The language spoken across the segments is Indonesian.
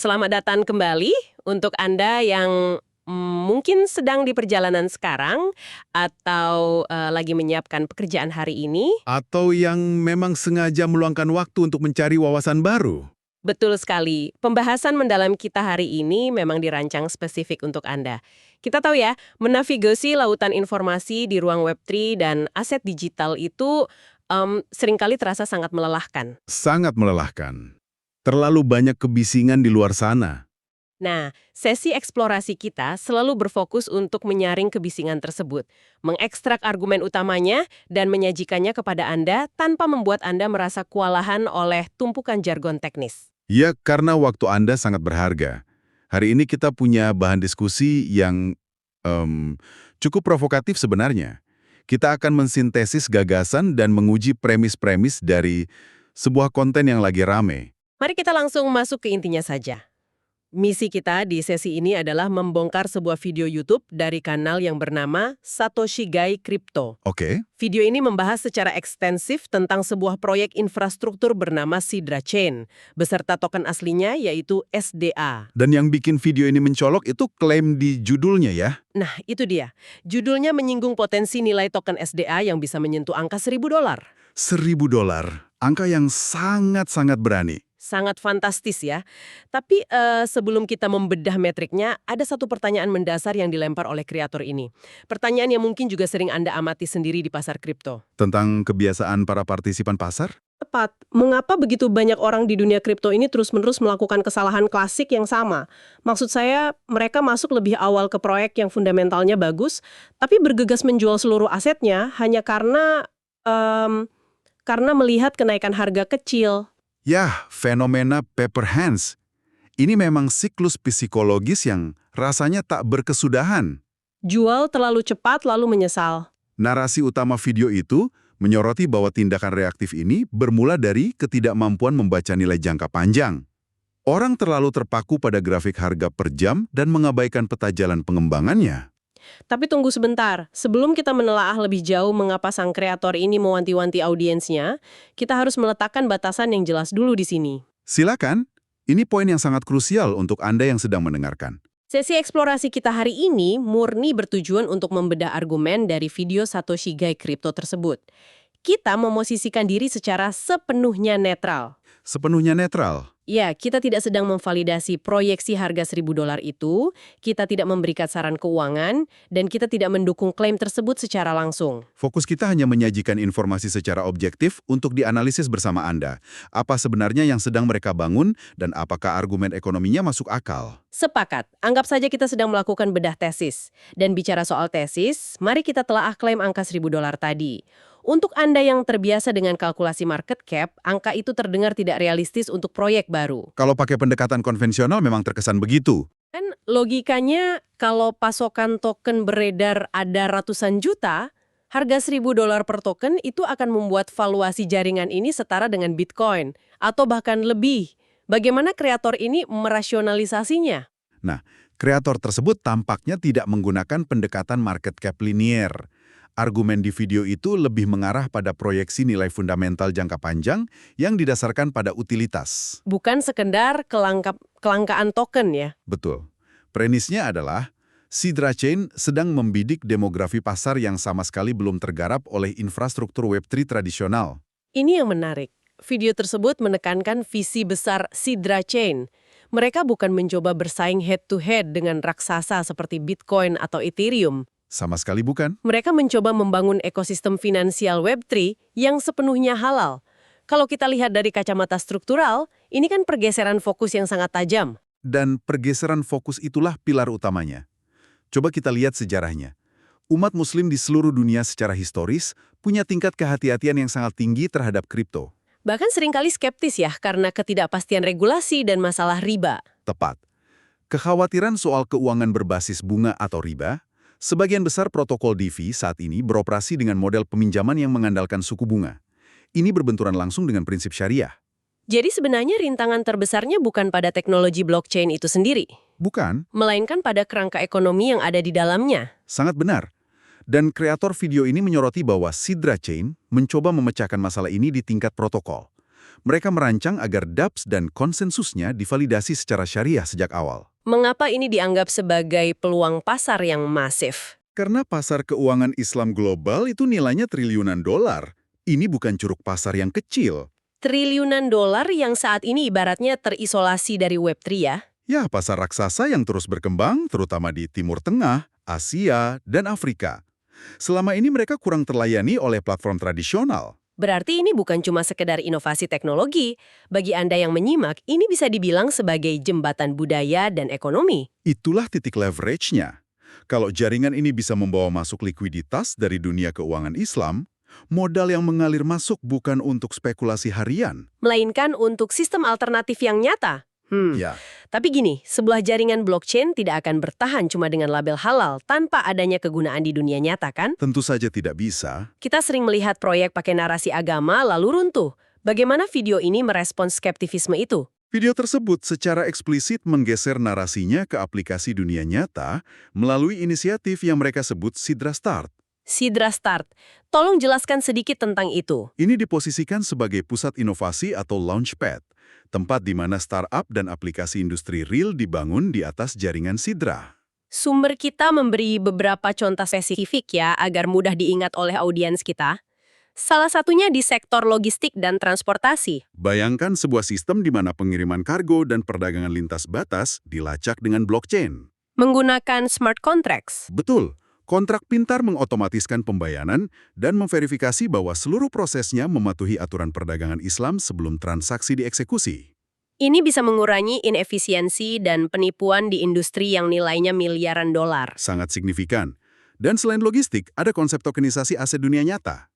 Selamat datang kembali untuk Anda yang mungkin sedang di perjalanan sekarang atau lagi menyiapkan pekerjaan hari ini. Atau yang memang sengaja meluangkan waktu untuk mencari wawasan baru. Betul sekali. Pembahasan mendalam kita hari ini memang dirancang spesifik untuk Anda. Kita tahu ya, menavigasi lautan informasi di ruang Web3 dan aset digital itu seringkali terasa sangat melelahkan. Sangat melelahkan. Terlalu banyak kebisingan di luar sana. Nah, sesi eksplorasi kita selalu berfokus untuk menyaring kebisingan tersebut, mengekstrak argumen utamanya, dan menyajikannya kepada Anda tanpa membuat Anda merasa kewalahan oleh tumpukan jargon teknis. Ya, karena waktu Anda sangat berharga. Hari ini kita punya bahan diskusi yang cukup provokatif sebenarnya. Kita akan mensintesis gagasan dan menguji premis-premis dari sebuah konten yang lagi rame. Mari kita langsung masuk ke intinya saja. Misi kita di sesi ini adalah membongkar sebuah video YouTube dari kanal yang bernama Satoshi Gai Crypto. Oke. Video ini membahas secara ekstensif tentang sebuah proyek infrastruktur bernama Sidra Chain, beserta token aslinya yaitu SDA. Dan yang bikin video ini mencolok itu klaim di judulnya ya. Nah, itu dia. Judulnya menyinggung potensi nilai token SDA yang bisa menyentuh angka $1.000. $1.000, angka yang sangat-sangat berani. Sangat fantastis ya. Tapi sebelum kita membedah metriknya, ada satu pertanyaan mendasar yang dilempar oleh kreator ini. Pertanyaan yang mungkin juga sering Anda amati sendiri di pasar kripto. Tentang kebiasaan para partisipan pasar? Tepat. Mengapa begitu banyak orang di dunia kripto ini terus-menerus melakukan kesalahan klasik yang sama? Maksud saya, mereka masuk lebih awal ke proyek yang fundamentalnya bagus, tapi bergegas menjual seluruh asetnya hanya karena melihat kenaikan harga kecil. Ya, fenomena paper hands. Ini memang siklus psikologis yang rasanya tak berkesudahan. Jual terlalu cepat lalu menyesal. Narasi utama video itu menyoroti bahwa tindakan reaktif ini bermula dari ketidakmampuan membaca nilai jangka panjang. Orang terlalu terpaku pada grafik harga per jam dan mengabaikan peta jalan pengembangannya. Tapi tunggu sebentar, sebelum kita menelaah lebih jauh mengapa sang kreator ini mewanti-wanti audiensnya, kita harus meletakkan batasan yang jelas dulu di sini. Silakan, ini poin yang sangat krusial untuk Anda yang sedang mendengarkan. Sesi eksplorasi kita hari ini murni bertujuan untuk membedah argumen dari video Satoshi Gai Crypto tersebut. Kita memosisikan diri secara sepenuhnya netral. Sepenuhnya netral. Ya, kita tidak sedang memvalidasi proyeksi harga $1.000 itu, kita tidak memberikan saran keuangan, dan kita tidak mendukung klaim tersebut secara langsung. Fokus kita hanya menyajikan informasi secara objektif untuk dianalisis bersama Anda. Apa sebenarnya yang sedang mereka bangun, dan apakah argumen ekonominya masuk akal? Sepakat, anggap saja kita sedang melakukan bedah tesis. Dan bicara soal tesis, mari kita telaah klaim angka $1.000 tadi. Untuk Anda yang terbiasa dengan kalkulasi market cap, angka itu terdengar tidak realistis untuk proyek baru. Kalau pakai pendekatan konvensional memang terkesan begitu. Kan logikanya kalau pasokan token beredar ada ratusan juta, harga $1.000 per token itu akan membuat valuasi jaringan ini setara dengan Bitcoin, atau bahkan lebih. Bagaimana kreator ini merasionalisasinya? Nah, kreator tersebut tampaknya tidak menggunakan pendekatan market cap linier. Argumen di video itu lebih mengarah pada proyeksi nilai fundamental jangka panjang yang didasarkan pada utilitas. Bukan sekedar kelangkaan token ya? Betul. Premisnya adalah, Sidra Chain sedang membidik demografi pasar yang sama sekali belum tergarap oleh infrastruktur Web3 tradisional. Ini yang menarik. Video tersebut menekankan visi besar Sidra Chain. Mereka bukan mencoba bersaing head-to-head dengan raksasa seperti Bitcoin atau Ethereum. Sama sekali bukan. Mereka mencoba membangun ekosistem finansial Web3 yang sepenuhnya halal. Kalau kita lihat dari kacamata struktural, ini kan pergeseran fokus yang sangat tajam. Dan pergeseran fokus itulah pilar utamanya. Coba kita lihat sejarahnya. Umat muslim di seluruh dunia secara historis punya tingkat kehati-hatian yang sangat tinggi terhadap kripto. Bahkan seringkali skeptis ya karena ketidakpastian regulasi dan masalah riba. Tepat. Kekhawatiran soal keuangan berbasis bunga atau riba, sebagian besar protokol DeFi saat ini beroperasi dengan model peminjaman yang mengandalkan suku bunga. Ini berbenturan langsung dengan prinsip syariah. Jadi sebenarnya rintangan terbesarnya bukan pada teknologi blockchain itu sendiri. Bukan. Melainkan pada kerangka ekonomi yang ada di dalamnya. Sangat benar. Dan kreator video ini menyoroti bahwa Sidra Chain mencoba memecahkan masalah ini di tingkat protokol. Mereka merancang agar dApps dan konsensusnya divalidasi secara syariah sejak awal. Mengapa ini dianggap sebagai peluang pasar yang masif? Karena pasar keuangan Islam global itu nilainya triliunan dolar. Ini bukan curug pasar yang kecil. Triliunan dolar yang saat ini ibaratnya terisolasi dari Web3 ya? Ya, pasar raksasa yang terus berkembang, terutama di Timur Tengah, Asia, dan Afrika. Selama ini mereka kurang terlayani oleh platform tradisional. Berarti ini bukan cuma sekedar inovasi teknologi. Bagi Anda yang menyimak, ini bisa dibilang sebagai jembatan budaya dan ekonomi. Itulah titik leverage-nya. Kalau jaringan ini bisa membawa masuk likuiditas dari dunia keuangan Islam, modal yang mengalir masuk bukan untuk spekulasi harian. Melainkan untuk sistem alternatif yang nyata. Ya, Tapi gini, sebuah jaringan blockchain tidak akan bertahan cuma dengan label halal tanpa adanya kegunaan di dunia nyata, kan? tentu saja tidak bisa. Kita sering melihat proyek pakai narasi agama lalu runtuh. Bagaimana video ini merespons skeptisisme itu? Video tersebut secara eksplisit menggeser narasinya ke aplikasi dunia nyata melalui inisiatif yang mereka sebut Sidra Start. Sidra Start. Tolong jelaskan sedikit tentang itu. Ini diposisikan sebagai pusat inovasi atau launchpad, tempat di mana startup dan aplikasi industri real dibangun di atas jaringan Sidra. Sumber kita memberi beberapa contoh spesifik ya, agar mudah diingat oleh audiens kita. Salah satunya di sektor logistik dan transportasi. Bayangkan sebuah sistem di mana pengiriman kargo dan perdagangan lintas batas dilacak dengan blockchain. Menggunakan smart contracts. Betul, kontrak pintar mengotomatiskan pembayaran dan memverifikasi bahwa seluruh prosesnya mematuhi aturan perdagangan Islam sebelum transaksi dieksekusi. Ini bisa mengurangi inefisiensi dan penipuan di industri yang nilainya miliaran dolar. Sangat signifikan. Dan selain logistik, ada konsep tokenisasi aset dunia nyata.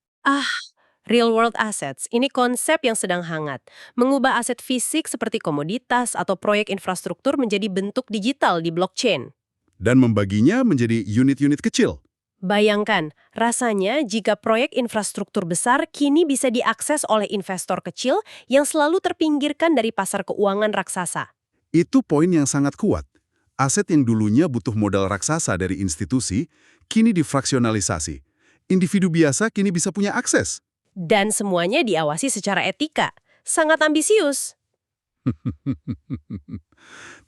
Real world assets, ini konsep yang sedang hangat. Mengubah aset fisik seperti komoditas atau proyek infrastruktur menjadi bentuk digital di blockchain. Dan membaginya menjadi unit-unit kecil. Bayangkan, rasanya jika proyek infrastruktur besar kini bisa diakses oleh investor kecil yang selalu terpinggirkan dari pasar keuangan raksasa. Itu poin yang sangat kuat. Aset yang dulunya butuh modal raksasa dari institusi, kini difraksionalisasi. Individu biasa kini bisa punya akses. Dan semuanya diawasi secara etika. Sangat ambisius.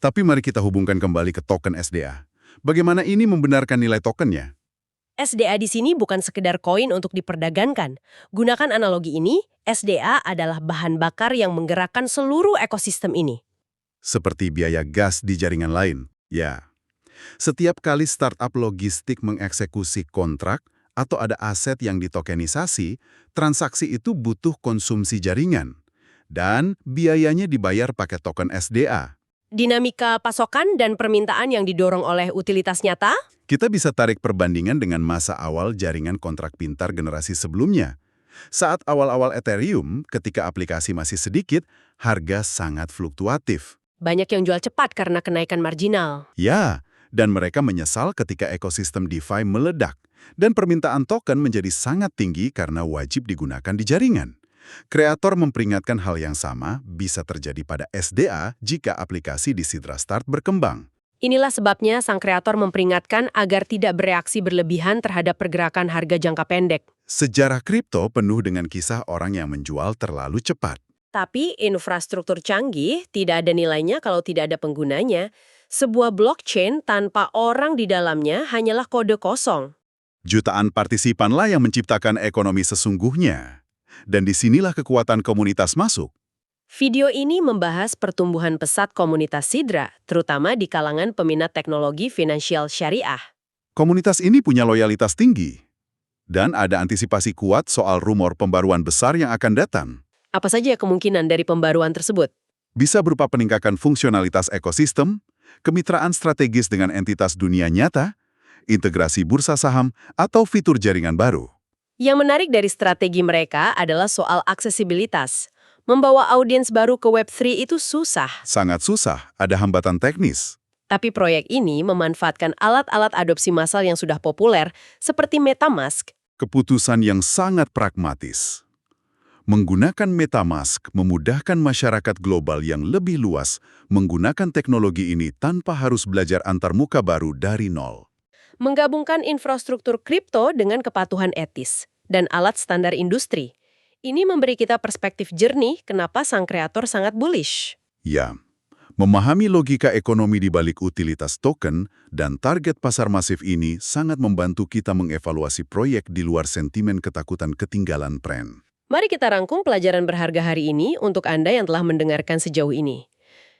Tapi mari kita hubungkan kembali ke token SDA. Bagaimana ini membenarkan nilai tokennya? SDA di sini bukan sekedar koin untuk diperdagangkan. Gunakan analogi ini, SDA adalah bahan bakar yang menggerakkan seluruh ekosistem ini. Seperti biaya gas di jaringan lain. Ya. Setiap kali startup logistik mengeksekusi kontrak atau ada aset yang ditokenisasi, transaksi itu butuh konsumsi jaringan. Dan biayanya dibayar pakai token SDA. Dinamika pasokan dan permintaan yang didorong oleh utilitas nyata? Kita bisa tarik perbandingan dengan masa awal jaringan kontrak pintar generasi sebelumnya. Saat awal-awal Ethereum, ketika aplikasi masih sedikit, harga sangat fluktuatif. Banyak yang jual cepat karena kenaikan marginal. Ya, dan mereka menyesal ketika ekosistem DeFi meledak. Dan permintaan token menjadi sangat tinggi karena wajib digunakan di jaringan. Kreator memperingatkan hal yang sama bisa terjadi pada SDA jika aplikasi di Sidra Start berkembang. Inilah sebabnya sang kreator memperingatkan agar tidak bereaksi berlebihan terhadap pergerakan harga jangka pendek. Sejarah kripto penuh dengan kisah orang yang menjual terlalu cepat. Tapi infrastruktur canggih tidak ada nilainya kalau tidak ada penggunanya. Sebuah blockchain tanpa orang di dalamnya hanyalah kode kosong. Jutaan partisipanlah yang menciptakan ekonomi sesungguhnya. Dan disinilah kekuatan komunitas masuk. Video ini membahas pertumbuhan pesat komunitas Sidra, terutama di kalangan peminat teknologi finansial syariah. Komunitas ini punya loyalitas tinggi. Dan ada antisipasi kuat soal rumor pembaruan besar yang akan datang. Apa saja kemungkinan dari pembaruan tersebut? Bisa berupa peningkatan fungsionalitas ekosistem, kemitraan strategis dengan entitas dunia nyata, integrasi bursa saham, atau fitur jaringan baru. Yang menarik dari strategi mereka adalah soal aksesibilitas. Membawa audiens baru ke Web3 itu susah. Sangat susah, ada hambatan teknis. Tapi proyek ini memanfaatkan alat-alat adopsi massal yang sudah populer, seperti MetaMask. Keputusan yang sangat pragmatis. Menggunakan MetaMask memudahkan masyarakat global yang lebih luas menggunakan teknologi ini tanpa harus belajar antarmuka baru dari nol. Menggabungkan infrastruktur kripto dengan kepatuhan etis dan alat standar industri. Ini memberi kita perspektif jernih kenapa sang kreator sangat bullish. Ya, memahami logika ekonomi di balik utilitas token dan target pasar masif ini sangat membantu kita mengevaluasi proyek di luar sentimen ketakutan ketinggalan tren. Mari kita rangkum pelajaran berharga hari ini untuk Anda yang telah mendengarkan sejauh ini.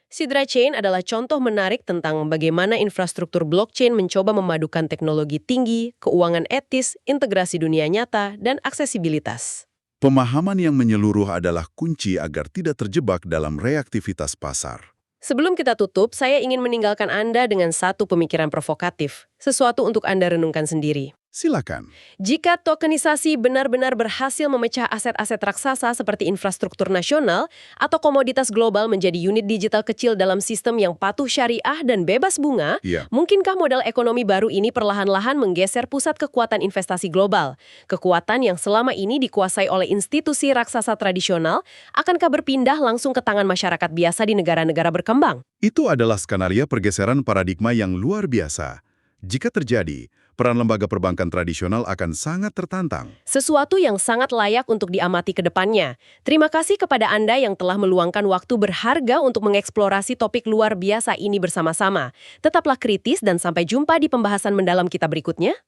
Sidra Chain adalah contoh menarik tentang bagaimana infrastruktur blockchain mencoba memadukan teknologi tinggi, keuangan etis, integrasi dunia nyata, dan aksesibilitas. Pemahaman yang menyeluruh adalah kunci agar tidak terjebak dalam reaktivitas pasar. Sebelum kita tutup, saya ingin meninggalkan Anda dengan satu pemikiran provokatif, sesuatu untuk Anda renungkan sendiri. Silakan. Jika tokenisasi benar-benar berhasil memecah aset-aset raksasa seperti infrastruktur nasional atau komoditas global menjadi unit digital kecil dalam sistem yang patuh syariah dan bebas bunga, Iya. mungkinkah model ekonomi baru ini perlahan-lahan menggeser pusat kekuatan investasi global? Kekuatan yang selama ini dikuasai oleh institusi raksasa tradisional, akankah berpindah langsung ke tangan masyarakat biasa di negara-negara berkembang? Itu adalah skenario pergeseran paradigma yang luar biasa. Jika terjadi, peran lembaga perbankan tradisional akan sangat tertantang. Sesuatu yang sangat layak untuk diamati ke depannya. Terima kasih kepada Anda yang telah meluangkan waktu berharga untuk mengeksplorasi topik luar biasa ini bersama-sama. Tetaplah kritis dan sampai jumpa di pembahasan mendalam kita berikutnya.